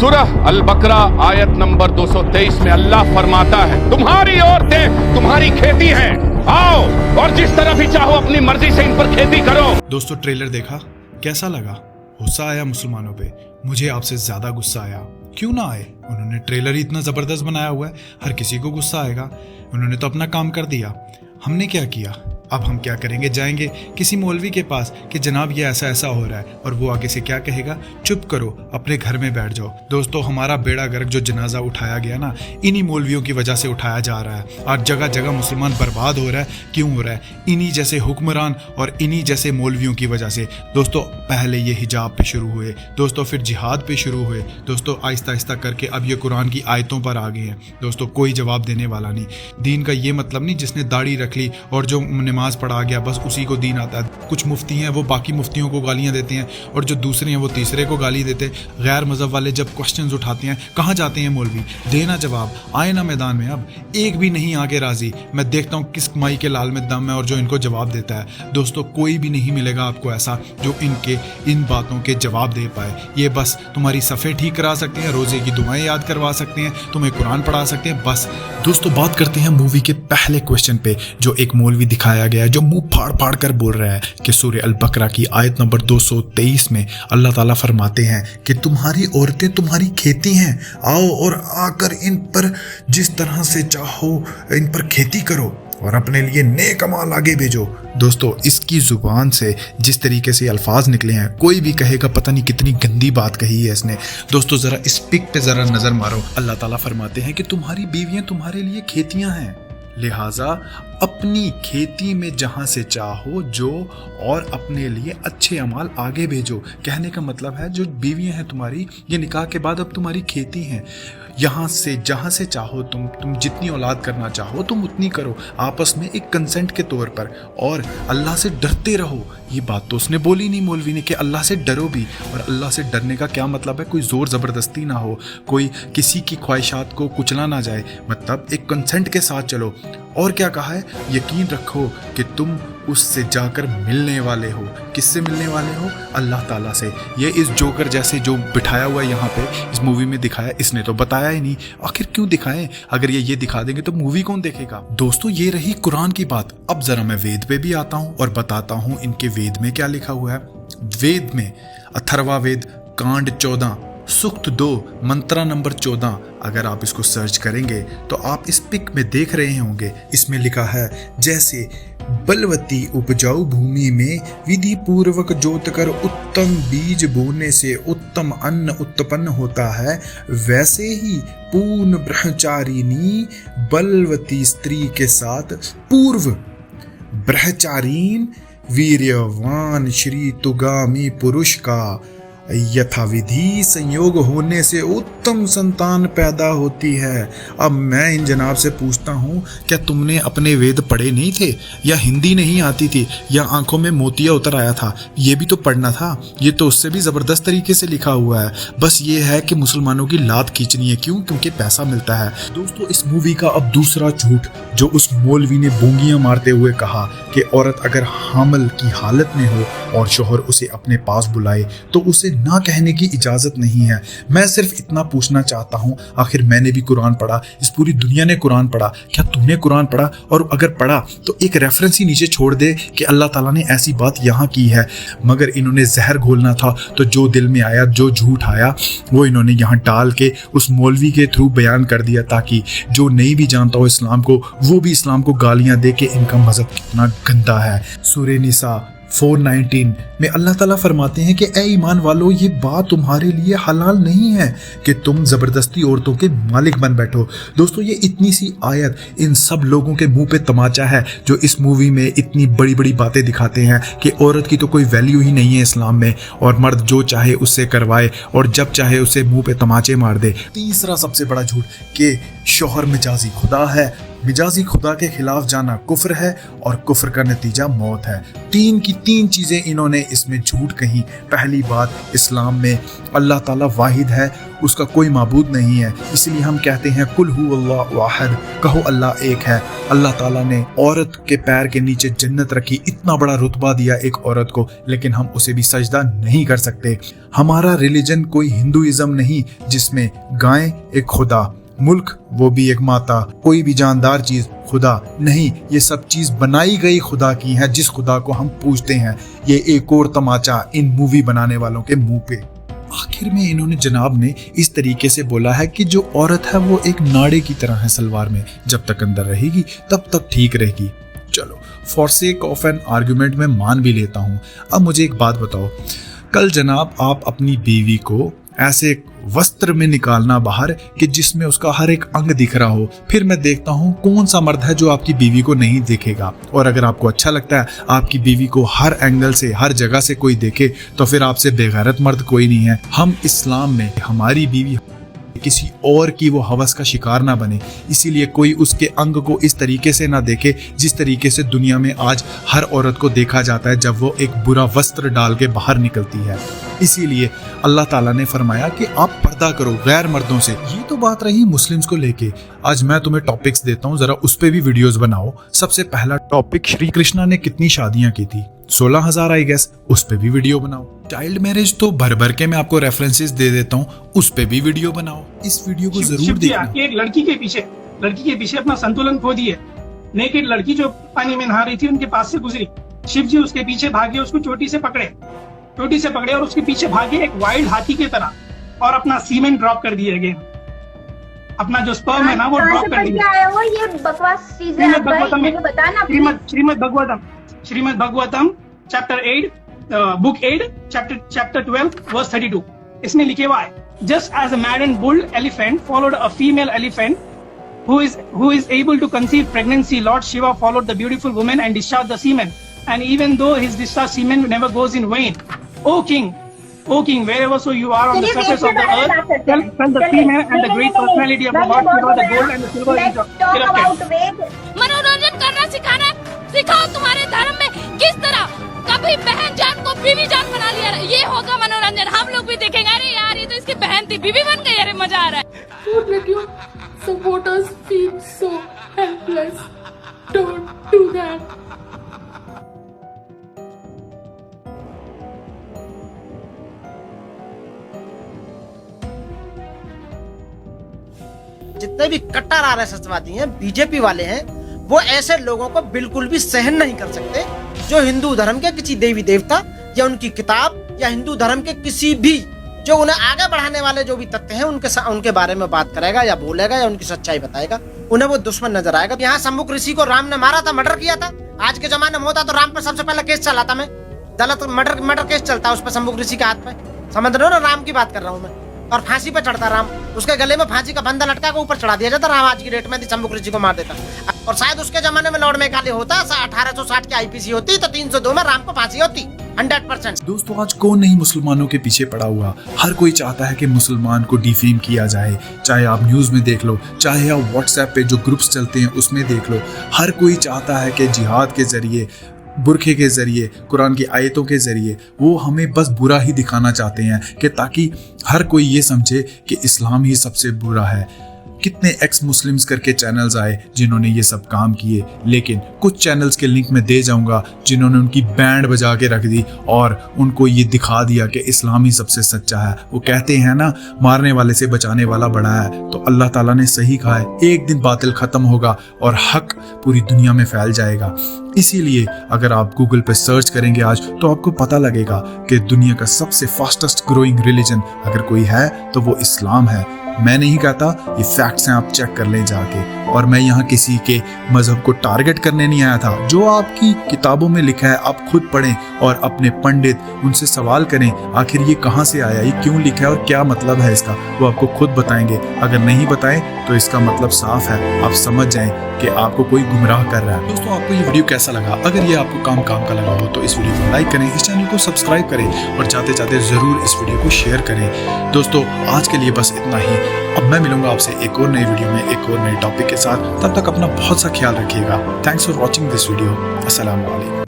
सूरह अल बकरा आयत नंबर 223 में अल्लाह फरमाता है, तुम्हारी औरतें तुम्हारी खेती हैं, आओ और जिस तरह भी चाहो अपनी मर्जी से इन पर खेती करो। दोस्तों ट्रेलर देखा, कैसा लगा? गुस्सा आया मुसलमानों पे? मुझे आपसे ज्यादा गुस्सा आया। क्यों ना आए, उन्होंने ट्रेलर ही इतना जबरदस्त बनाया हुआ है, हर किसी को गुस्सा आएगा। उन्होंने तो अपना काम कर दिया, हमने क्या किया? अब हम क्या करेंगे? जाएंगे किसी मौलवी के पास कि जनाब ये ऐसा ऐसा हो रहा है, और वो आगे से क्या कहेगा? चुप करो, अपने घर में बैठ जाओ। दोस्तों हमारा बेड़ा गर्क जो जनाजा उठाया गया ना, इन्हीं मौलवियों की वजह से उठाया जा रहा है। और जगह जगह मुसलमान बर्बाद हो रहा है। क्यों हो रहा है? इन्हीं जैसे हुक्मरान और इन्हीं जैसे मौलवियों की वजह से। दोस्तों पहले ये हिजाब पे शुरू हुए, दोस्तों फिर जिहाद पे शुरू हुए, दोस्तों आहिस्ता आहिस्ता करके अब ये कुरान की आयतों पर आ गए हैं। दोस्तों कोई जवाब देने वाला नहीं। दीन का ये मतलब नहीं जिसने दाढ़ी रख ली और जो नमाज पढ़ा गया बस उसी को दीन आता है। कुछ मुफ्ती हैं वो बाकी मुफ्तियों को गालियां देते हैं, और जो दूसरे हैं वो तीसरे को गाली देते हैं। गैर मजहब वाले जब क्वेश्चंस उठाते हैं, कहाँ जाते हैं मौलवी? देना जवाब, आए ना मैदान में। अब एक भी नहीं आके राजी। मैं देखता हूँ किस माई के लाल में दम है और जो इनको जवाब देता है। दोस्तों कोई भी नहीं मिलेगा आपको ऐसा जो इनके इन बातों के जवाब दे पाए। ये बस तुम्हारी सफ़े ठीक करा सकते हैं, रोजे की दुआएं याद करवा सकते हैं, तुम्हें कुरान पढ़ा सकते हैं, बस। दोस्तों बात करते हैं मूवी के पहले क्वेश्चन पे, जो एक मौलवी दिखाया गया है जो मुंह फाड़ फाड़ कर बोल रहा है कि सूरह अल बकरा की आयत नंबर 223 में अल्लाह ताला फरमाते हैं कि तुम्हारी औरतें तुम्हारी खेती हैं, आओ और आकर इन पर जिस तरह से चाहो इन पर खेती करो और अपने लिए नेक अमाल आगे भेजो। दोस्तों इसकी जुबान से जिस तरीके से अल्फाज निकले हैं, कोई भी कहेगा पता नहीं कितनी गंदी बात कही है इसने। दोस्तों जरा इस पिक पे जरा नजर मारो। अल्लाह ताला फरमाते हैं कि तुम्हारी बीवियां तुम्हारे लिए खेतियां हैं, लिहाजा अपनी खेती में जहां से चाहो जो और अपने लिए अच्छे अमाल आगे भेजो। कहने का मतलब है जो बीवियां हैं तुम्हारी, ये निकाह के बाद अब तुम्हारी खेती हैं। यहाँ से जहाँ से चाहो तुम जितनी औलाद करना चाहो तुम उतनी करो, आपस में एक कंसेंट के तौर पर, और अल्लाह से डरते रहो। ये बात तो उसने बोली नहीं मौलवी ने कि अल्लाह से डरो भी। और अल्लाह से डरने का क्या मतलब है? कोई ज़ोर ज़बरदस्ती ना हो, कोई किसी की ख्वाहिशात को कुचला ना जाए, मतलब एक कंसेंट के साथ चलो। और क्या कहा है? यकीन रखो कि तुम उससे जाकर मिलने वाले हो। किससे मिलने वाले हो? अल्लाह ताला से। ये इस जोकर जैसे जो बिठाया हुआ यहाँ पे इस मूवी में दिखाया, इसने तो बताया ही नहीं। आखिर क्यों दिखाएं? अगर ये दिखा देंगे तो मूवी कौन देखेगा? दोस्तों ये रही कुरान की बात। अब जरा मैं वेद पे भी आता हूँ और बताता हूँ इनके वेद में क्या लिखा हुआ है। वेद में अथर्वा वेद कांड 14 सूक्त 2 मंत्रा नंबर 14, अगर आप इसको सर्च करेंगे तो आप इस पिक में देख रहे होंगे। इसमें लिखा है, जैसे बलवती उपजाऊ भूमि में विधि पूर्वक जोत कर उत्तम बीज बोने से उत्तम अन्न उत्पन्न होता है, वैसे ही पूर्ण ब्रह्मचारिणी बलवती स्त्री के साथ पूर्व ब्रह्मचारीन वीर्यवान श्री तुगामी पुरुष का यथाविधि संयोग होने से उत्तम संतान पैदा होती है। अब मैं इन जनाब से पूछता हूँ, क्या तुमने अपने वेद पढ़े नहीं थे, या हिंदी नहीं आती थी, या आंखों में मोतिया उतर आया था? ये भी तो पढ़ना था। ये तो उससे भी ज़बरदस्त तरीके से लिखा हुआ है। बस ये है कि मुसलमानों की लात खींचनी है। क्यों? क्योंकि पैसा मिलता है। दोस्तों इस मूवी का अब दूसरा झूठ जो उस मौलवी ने बोंगियाँ मारते हुए कहा कि औरत अगर हामल की हालत में हो और शोहर उसे अपने पास बुलाए तो उसे ना कहने की इजाजत नहीं है। मैं सिर्फ इतना पूछना चाहता हूं, आखिर मैंने भी कुरान पढ़ा, इस पूरी दुनिया ने कुरान पढ़ा, क्या तुमने कुरान पढ़ा? और अगर पढ़ा तो एक रेफरेंस ही नीचे छोड़ दे कि अल्लाह ताला ने ऐसी बात यहाँ की है। मगर इन्होंने जहर घोलना था तो जो दिल में आया, जो झूठ आया, वो इन्होंने यहाँ डाल के उस मौलवी के थ्रू बयान कर दिया, ताकि जो नहीं भी जानता हो इस्लाम को, वो भी इस्लाम को गालियां दे के इनका मजहब कितना गंदा है। सूरह निसा 4:19 में अल्लाह ताला फरमाते हैं कि ए ईमान वालों, ये बात तुम्हारे लिए हलाल नहीं है कि तुम ज़बरदस्ती औरतों के मालिक बन बैठो। दोस्तों ये इतनी सी आयत इन सब लोगों के मुंह पे तमाचा है जो इस मूवी में इतनी बड़ी बड़ी बातें दिखाते हैं कि औरत की तो कोई वैल्यू ही नहीं है इस्लाम में, और मर्द जो चाहे उससे करवाए और जब चाहे उसे मुंह पे तमाचे मार दे। तीसरा सबसे बड़ा झूठ कि शौहर मिजाजी खुदा है, मिजाजी खुदा के खिलाफ जाना कुफ्र है और कुफ्र का नतीजा मौत है। तीन की तीन चीजें इन्होंने इसमें झूठ कही। पहली बात, इस्लाम में अल्लाह ताला वाहिद है, उसका कोई माबूद नहीं है, इसलिए हम कहते हैं कुल हु अल्लाह वाहिद, कहो अल्लाह एक है। अल्लाह ताला ने औरत के पैर के नीचे जन्नत रखी, इतना बड़ा रुतबा दिया एक औरत को, लेकिन हम उसे भी सजदा नहीं कर सकते। हमारा रिलीजन कोई हिंदुइज्म नहीं जिसमें गाय एक खुदा, मुल्क वो भी एक माता, कोई भी जानदार चीज खुदा नहीं, ये सब चीज बनाई गई खुदा की है जिस खुदा को हम पूजते हैं। ये एक और तमाचा इन मूवी बनाने वालों के मुंह पे। आखिर में इन्होंने जनाब ने इस तरीके से बोला है कि जो औरत है वो एक नाड़े की तरह है सलवार में, जब तक अंदर रहेगी तब तक ठीक रहेगी। चलो, for sake of an argument में मान भी लेता हूँ। अब मुझे एक बात बताओ, कल जनाब आप अपनी बीवी को ऐसे वस्त्र में निकालना बाहर कि जिसमें उसका हर एक अंग दिख रहा हो, फिर मैं देखता हूँ कौन सा मर्द है जो आपकी बीवी को नहीं देखेगा। और अगर आपको अच्छा लगता है आपकी बीवी को हर एंगल से, हर जगह से कोई देखे, तो फिर आपसे बेगैरत मर्द कोई नहीं है। हम इस्लाम में हमारी बीवी किसी और की वो हवस का शिकार ना बने, इसीलिए कोई उसके अंग को इस तरीके से ना देखे जिस तरीके से दुनिया में आज हर औरत को देखा जाता है जब वो एक बुरा वस्त्र डाल के बाहर निकलती है। इसीलिए अल्लाह ताला ने फरमाया कि आप पर्दा करो गैर मर्दों से। ये तो बात रही मुस्लिम्स को लेके। आज मैं तुम्हें टॉपिक्स देता हूँ, जरा उस पे भी वीडियोस बनाओ। सबसे पहला टॉपिक, श्री कृष्णा ने कितनी शादियां की थी? 16,000 आई गेस, उस पे भी वीडियो बनाओ। चाइल्ड मैरिज तो भर भर के मैं आपको रेफरेंसेस दे देता हूँ, उस पे भी वीडियो बनाओ। इस वीडियो को जरूर देखना। एक लड़की के पीछे अपना संतुलन खो दिए। नेकेड लड़की जो पानी में नहा रही थी उनके पास से गुजरी, शिव जी उसके पीछे भागे, उसको चोटी से पकड़े और उसके पीछे भागे एक वाइल्ड हाथी की तरह, और अपना सीमेंट ड्रॉप कर दिए अगेन। अपना जो स्पर्म है ना वो ड्रॉप कर दिया। वो ये बकवास चीज है, मुझे बताना। Shrimad Bhagavatam chapter 8 book 8 chapter 12 verse 32, इसमें लिखे हुआ है, just as a mad and bull elephant followed a female elephant who is able to conceive pregnancy, Lord Shiva followed the beautiful woman and discharged the semen, and even though his discharged semen never goes in vain. O king, wherever so you are on the surface of the earth, tell the female and the great personality of the Lord Shiva, the gold and the silver is erupted. मनोरंजन करना सिखाओ तुम्हारे धर्म में किस तरह कभी बहन जान को बीवी जान बना लिया। ये होगा मनोरंजन, हम लोग भी देखेंगे। अरे यार ये तो इसकी बहन थी, बीवी बन गई, अरे मजा आ रहा है। Supporters feel so helpless. Don't do that. जितने भी कट्टर आरएसएसवादी हैं, बीजेपी वाले हैं, वो ऐसे लोगों को बिल्कुल भी सहन नहीं कर सकते जो हिंदू धर्म के किसी देवी देवता या उनकी किताब या हिंदू धर्म के किसी भी जो उन्हें आगे बढ़ाने वाले जो भी तथ्य हैं उनके बारे में बात करेगा या बोलेगा या उनकी सच्चाई बताएगा, उन्हें वो दुश्मन नजर आएगा। यहाँ शंभुक ऋषि को राम ने मारा था, मर्डर किया था। आज के जमाने में होता तो राम पर सबसे पहले केस चलाता, मैं गलत मर्डर केस चलता उस पर शंभुक ऋषि के हाथ पे। समझ रहे हो ना, राम की बात कर रहा हूँ मैं। और फांसी पे चढ़ता राम, उसके गले में फांसी का बंधा लटका के ऊपर चढ़ा दिया जाता, राम आज की डेट में शंभुक ऋषि को मार देता। और शायद उसके जमाने में लॉर्ड मेकाले होता, 1860 की आईपीसी होती तो 302 में राम को फांसी होती 100%। दोस्तों, आज कौन नहीं मुसलमानों के पीछे पड़ा हुआ। हर कोई चाहता है कि मुसलमान को डिफेम किया जाए, चाहे आप न्यूज में देख लो, चाहे आप व्हाट्सएप पे जो ग्रुप्स चलते हैं उसमें देख लो। हर कोई चाहता है कि जिहाद के जरिए, बुरखे के जरिए, कुरान की आयतों के जरिए वो हमें बस बुरा ही दिखाना चाहते हैं, कि ताकि हर कोई ये समझे कि इस्लाम ही सबसे बुरा है। कितने एक्स मुस्लिम्स करके चैनल्स आए जिन्होंने ये सब काम किए, लेकिन कुछ चैनल्स के लिंक में दे जाऊंगा जिन्होंने उनकी बैंड बजा के रख दी और उनको ये दिखा दिया कि इस्लाम ही सबसे सच्चा है। वो कहते हैं ना, मारने वाले से बचाने वाला बड़ा है। तो अल्लाह ताला ने सही कहा है, एक दिन बातिल खत्म होगा और हक पूरी दुनिया में फैल जाएगा। इसीलिए अगर आप गूगल पे सर्च करेंगे आज तो आपको पता लगेगा कि दुनिया का सबसे फास्टेस्ट ग्रोइंग रिलीजन अगर कोई है तो वो इस्लाम है। मैं नहीं कहता, ये फैक्ट्स हैं, आप चेक कर लें जाके। और मैं यहाँ किसी के मजहब को टारगेट करने नहीं आया था। जो आपकी किताबों में लिखा है आप खुद पढ़ें और अपने पंडित उनसे सवाल करें, आखिर ये कहाँ से आया, ये क्यों लिखा है और क्या मतलब है इसका, वो आपको खुद बताएंगे। अगर नहीं बताएं तो इसका मतलब साफ है, आप समझ जाएं कि आपको कोई गुमराह कर रहा है। दोस्तों, आपको ये वीडियो कैसा लगा? अगर ये आपको काम का लगा हो तो इस वीडियो को लाइक करें, इस चैनल को सब्सक्राइब करें और जाते जाते जरूर इस वीडियो को शेयर करें। दोस्तों, आज के लिए बस इतना ही। अब मैं मिलूंगा आपसे एक और नई वीडियो में एक और नए टॉपिक के साथ। तब तक अपना बहुत सा ख्याल रखिएगा। Thanks for watching this video. अस्सलाम वालेकुम।